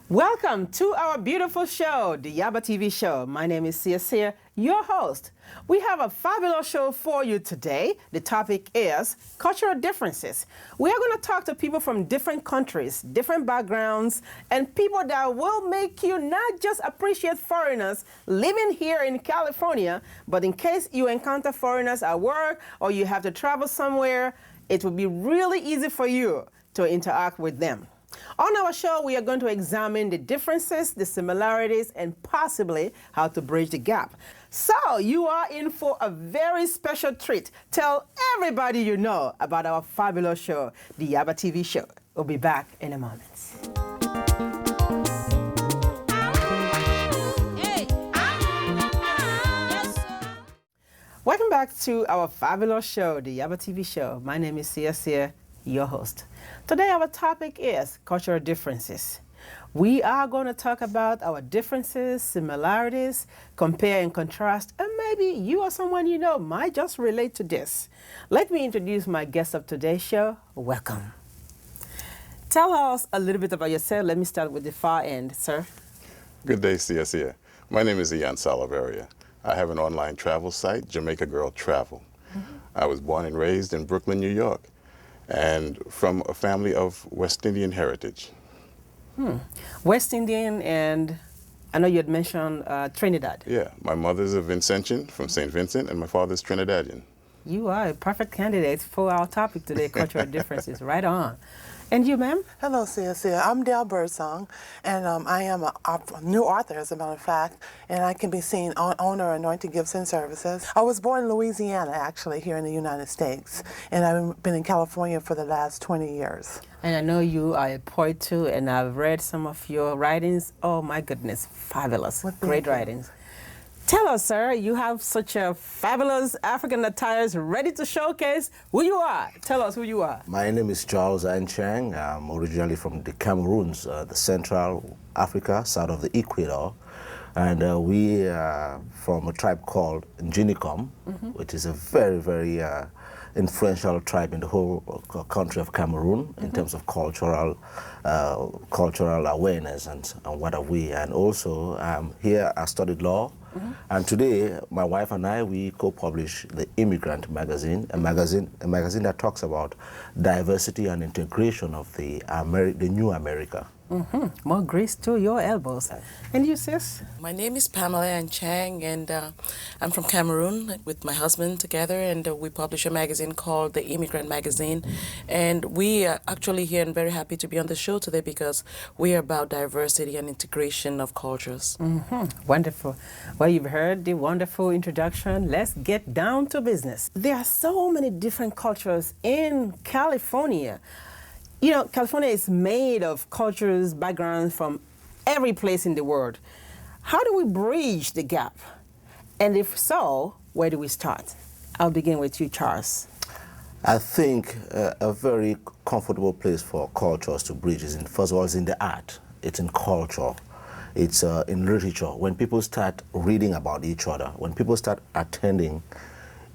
Welcome to our beautiful show, the Yaba TV show. My name is Sia, your host. We have a fabulous show for you today. The topic is cultural differences. We are going to talk to people from different countries, different backgrounds, and people that will make you not just appreciate foreigners living here in California, but in case you encounter foreigners at work or you have to travel somewhere, it will be really easy for you to interact with them. On our show, we are going to examine the differences, the similarities, and possibly how to bridge the gap. So you are in for a very special treat. Tell everybody you know about our fabulous show, the Yaba TV show. We'll be back in a moment. Welcome back to our fabulous show, the Yaba TV show. My name is Sia, your host. Today our topic is cultural differences. We are going to talk about our differences, similarities, compare and contrast, and maybe you or someone you know might just relate to this. Let me introduce my guest of today's show. Welcome. Tell us a little bit about yourself. Let me start with the far end, sir. Good day, Sia. My name is Ian Salaveria. I have an online travel site, Jamaica Girl Travel. I was born and raised in Brooklyn, New York, and from a family of West Indian heritage. West Indian, and I know you had mentioned Trinidad. Yeah, my mother's a Vincentian from St. Vincent, and my father's Trinidadian. You are a perfect candidate for our topic today, cultural differences. Right on. And you, ma'am? Hello, Sia. I'm Dale Birdsong, and I am a new author, as a matter of fact, and I can be seen on owner of Anointed Gifts and Services. I was born in Louisiana, actually, here in the United States, and I've been in California for the last 20 years. And I know you are a poet too, and I've read some of your writings. Oh my goodness, fabulous, Well, great you. writings. Tell us, sir, you have such a fabulous African attires ready to showcase who you are. Tell us who you are. My name is Charles Anchang. I'm originally from the Cameroons, the Central Africa, south of the Equator. And we are from a tribe called Njinikom, which is a very, very influential tribe in the whole country of Cameroon in terms of cultural awareness and what have we. And also here I studied law. And today, my wife and I, we co-publish the Immigrant magazine, a magazine that talks about diversity and integration of the new America. More grace to your elbows. And you, sis? My name is Pamela Anchang, and I'm from Cameroon with my husband together, and we publish a magazine called the Immigrant Magazine. And we are actually here and very happy to be on the show today because we are about diversity and integration of cultures. Wonderful. Well, you've heard the wonderful introduction. Let's get down to business. There are so many different cultures in California. You know, California is made of cultures, backgrounds from every place in the world. How do we bridge the gap? And if so, where do we start? I'll begin with you, Charles. I think a very comfortable place for cultures to bridge is, first of all, is in the art. It's in culture. It's in literature. When people start reading about each other, when people start attending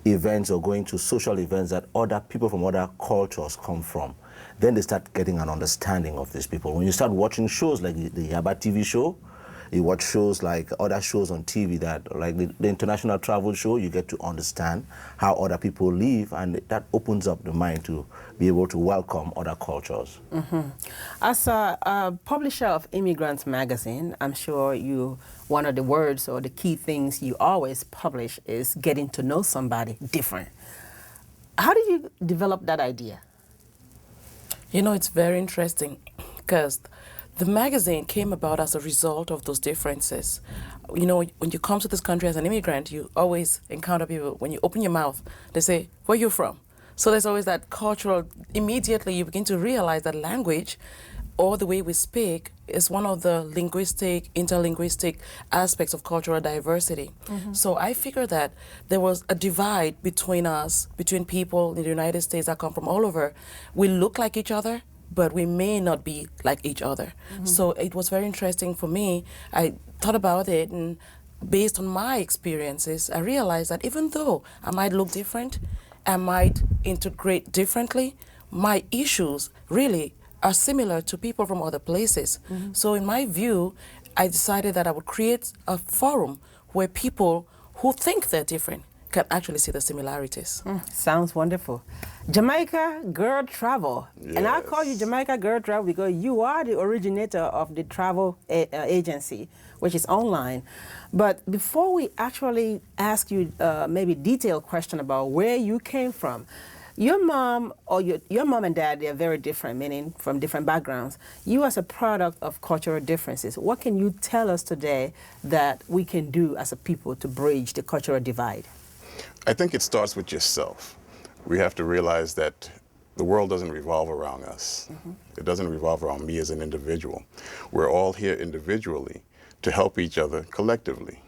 events or going to social events that other people from other cultures come from, then they start getting an understanding of these people. When you start watching shows like the Yaba TV show, you watch shows like other shows on TV that, like the International Travel Show, you get to understand how other people live, and that opens up the mind to be able to welcome other cultures. As a publisher of Immigrants Magazine, I'm sure one of the words or the key things you always publish is getting to know somebody different. How do you develop that idea? You know, it's very interesting because the magazine came about as a result of those differences. You know, when you come to this country as an immigrant, you always encounter people, when you open your mouth, they say, where are you from? So there's always that cultural, immediately you begin to realize that language or the way we speak is one of the interlinguistic aspects of cultural diversity. So I figured that there was a divide between us, between people in the United States that come from all over. We look like each other, but we may not be like each other. So it was very interesting for me. I thought about it, and based on my experiences, I realized that even though I might look different, I might integrate differently, my issues really are similar to people from other places. So in my view, I decided that I would create a forum where people who think they're different can actually see the similarities. Sounds wonderful. Jamaica Girl Travel. And I call you Yes. Jamaica Girl Travel because you are the originator of the travel agency, which is online. But before we actually ask you maybe detailed question about where you came from, your mom or your mom and dad, they're very different, meaning from different backgrounds. You as a product of cultural differences, what can you tell us today that we can do as a people to bridge the cultural divide? I think it starts with yourself. We have to realize that the world doesn't revolve around us. It doesn't revolve around me as an individual. We're all here individually to help each other collectively.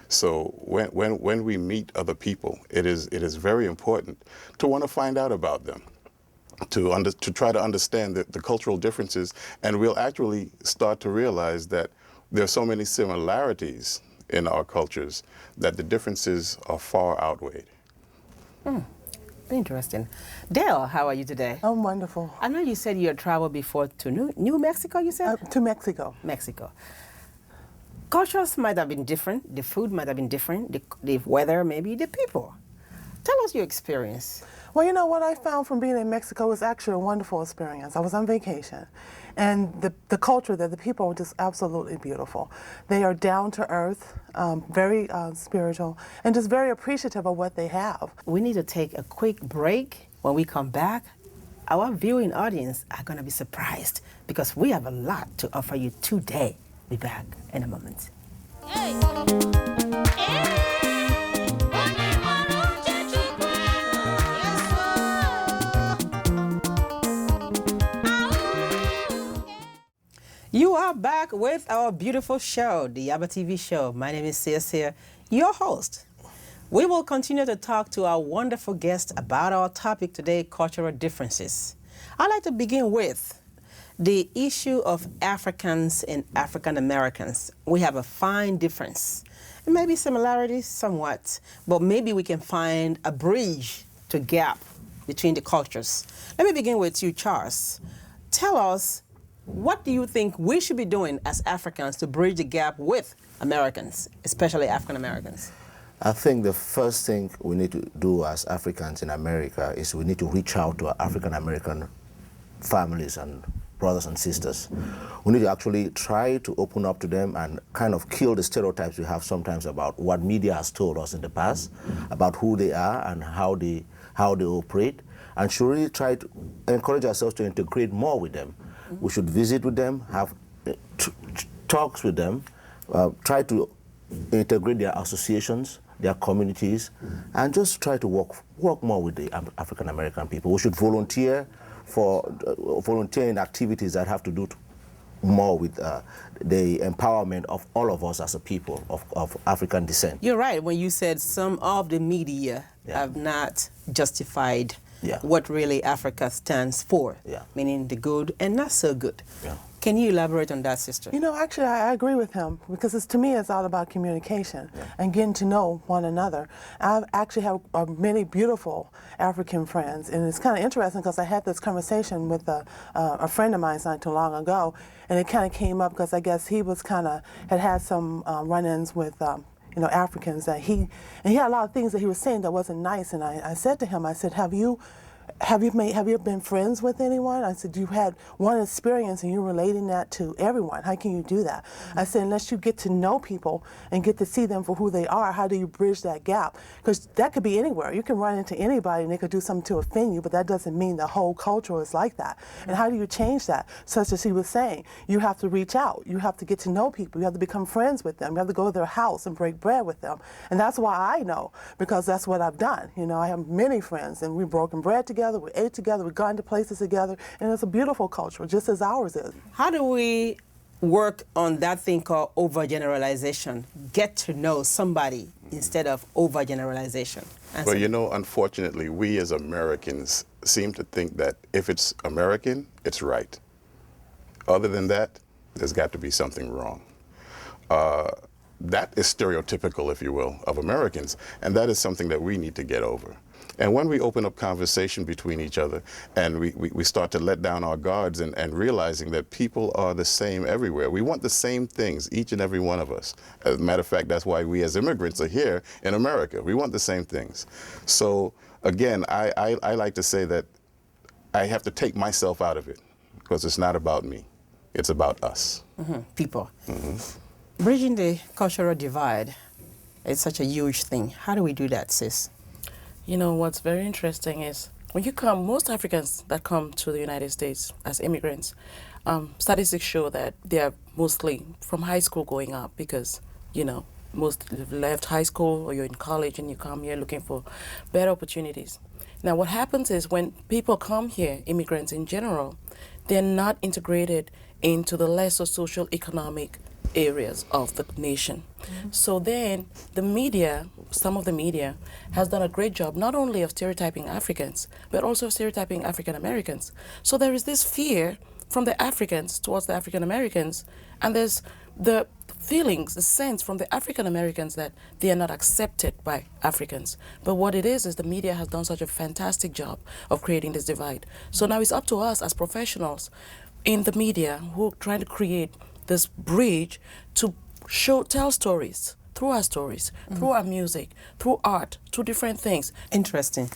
So when we meet other people, it is very important to want to find out about them, to try to understand the cultural differences, and we'll actually start to realize that there are so many similarities in our cultures that the differences are far outweighed. Interesting. Dale, how are you today? I'm wonderful. I know you said you had traveled before to New Mexico, you said? To Mexico. Mexico. Cultures might have been different, the food might have been different, the weather, maybe the people. Tell us your experience. Well, you know, what I found from being in Mexico was actually a wonderful experience. I was on vacation, and the culture there, the people are just absolutely beautiful. They are down to earth, very spiritual, and just very appreciative of what they have. We need to take a quick break. When we come back, our viewing audience are going to be surprised because we have a lot to offer you today. Be back in a moment. You are back with our beautiful show, the Yaba TV show. My name is Sia, your host. We will continue to talk to our wonderful guests about our topic today, cultural differences. I'd like to begin with the issue of Africans and African Americans. We have a fine difference. It may be similarities somewhat, but maybe we can find a bridge to gap between the cultures. Let me begin with you, Charles. Tell us, what do you think we should be doing as Africans to bridge the gap with Americans, especially African Americans? I think the first thing we need to do as Africans in America is we need to reach out to our African American families and brothers and sisters. We need to actually try to open up to them and kind of kill the stereotypes we have sometimes about what media has told us in the past, about who they are and how they operate, and should really try to encourage ourselves to integrate more with them. We should visit with them, have talks with them, try to integrate their associations, their communities, and just try to work more with the African American people. We should volunteer in activities that have to do more with the empowerment of all of us as a people of African descent. You're right when you said some of the media have not justified what really Africa stands for, meaning the good and not so good. Can you elaborate on that, sister? You know, actually, I agree with him because to me, it's all about communication and getting to know one another. I actually have many beautiful African friends, and it's kind of interesting because I had this conversation with a friend of mine not too long ago, and it kind of came up because I guess he was had some run-ins with Africans that he had a lot of things that he was saying that wasn't nice, and I said to him, I said, have you been friends with anyone? I said, you had one experience and you're relating that to everyone. How can you do that? I said, unless you get to know people and get to see them for who they are, how do you bridge that gap? Because that could be anywhere. You can run into anybody and they could do something to offend you, but that doesn't mean the whole culture is like that. And how do you change that? Such as he was saying, you have to reach out. You have to get to know people. You have to become friends with them. You have to go to their house and break bread with them. And that's why I know, because that's what I've done. You know, I have many friends and we've broken bread together. We ate together, we've gone to places together, and it's a beautiful culture, just as ours is. How do we work on that thing called overgeneralization? Get to know somebody instead of overgeneralization. Well, you know, unfortunately, we as Americans seem to think that if it's American, it's right. Other than that, there's got to be something wrong. That is stereotypical, if you will, of Americans, and that is something that we need to get over. And when we open up conversation between each other and we start to let down our guards and realizing that people are the same everywhere. We want the same things, each and every one of us. As a matter of fact, that's why we as immigrants are here in America. We want the same things. So again, I like to say that I have to take myself out of it because it's not about me. It's about us. People. Bridging the cultural divide is such a huge thing. How do we do that, sis? You know, what's very interesting is when you come, most Africans that come to the United States as immigrants, statistics show that they are mostly from high school going up because, you know, most left high school or you're in college and you come here looking for better opportunities. Now, what happens is when people come here, immigrants in general, they're not integrated into the lesser social economic areas of the nation. So then the media, some of the media, has done a great job not only of stereotyping Africans, but also stereotyping African Americans. So there is this fear from the Africans towards the African Americans, and there's the feelings, the sense from the African Americans that they are not accepted by Africans. But what it is the media has done such a fantastic job of creating this divide. So now it's up to us as professionals in the media who are trying to create this bridge to tell stories, through our stories, through our music, through art, through different things. Interesting.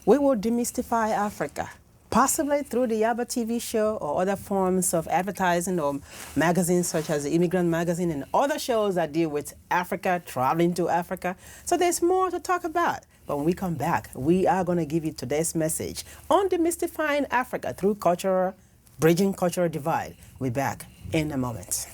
We will demystify Africa, possibly through the Yaba TV show or other forms of advertising or magazines such as the Immigrant Magazine and other shows that deal with Africa, traveling to Africa. So there's more to talk about. But when we come back, we are going to give you today's message on demystifying Africa through bridging cultural divide. We'll be back in a moment.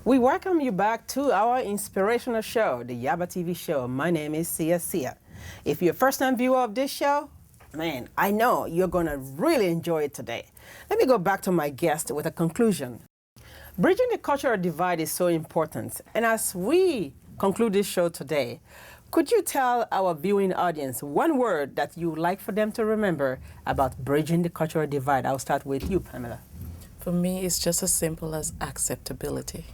We welcome you back to our inspirational show, the Yaba TV show. My name is Sia. If you're a first-time viewer of this show, man, I know you're going to really enjoy it today. Let me go back to my guest with a conclusion. Bridging the cultural divide is so important. And as we conclude this show today, could you tell our viewing audience one word that you would like for them to remember about bridging the cultural divide? I'll start with you, Pamela. For me, it's just as simple as acceptability.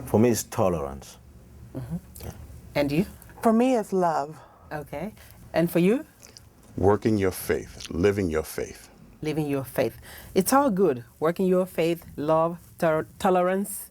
For me, it's tolerance. Yeah. And you? For me, it's love. Okay. And for you? Working your faith, living your faith. Living your faith. It's all good. Working your faith, love, tolerance,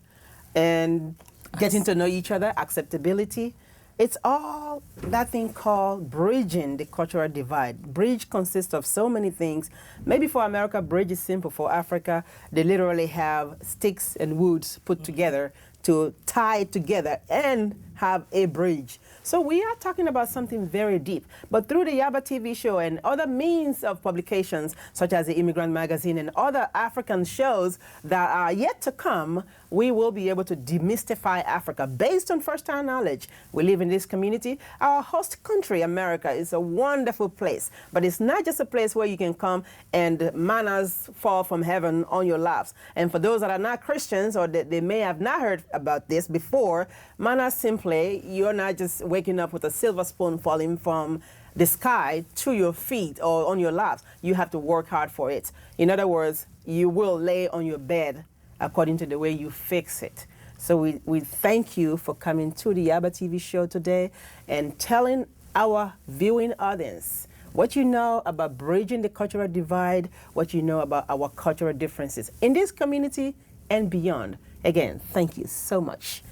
and getting to know each other, acceptability. It's all that thing called bridging the cultural divide. Bridge consists of so many things. Maybe for America, bridge is simple. For Africa, they literally have sticks and woods put together to tie it together and have a bridge. So we are talking about something very deep. But through the Yaba TV show and other means of publications, such as the Immigrant Magazine and other African shows that are yet to come, we will be able to demystify Africa based on first-hand knowledge. We live in this community. Our host country, America, is a wonderful place. But it's not just a place where you can come and manners fall from heaven on your laps. And for those that are not Christians or they may have not heard about this before, manners simply, you're not just waking up with a silver spoon falling from the sky to your feet or on your laps. You have to work hard for it. In other words, you will lay on your bed according to the way you fix it. So we thank you for coming to the Yaba TV show today and telling our viewing audience what you know about bridging the cultural divide, what you know about our cultural differences in this community and beyond. Again, thank you so much.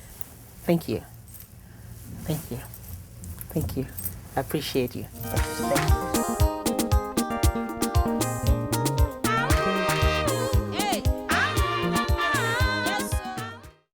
Thank you. Thank you. Thank you. I appreciate you. Thank you.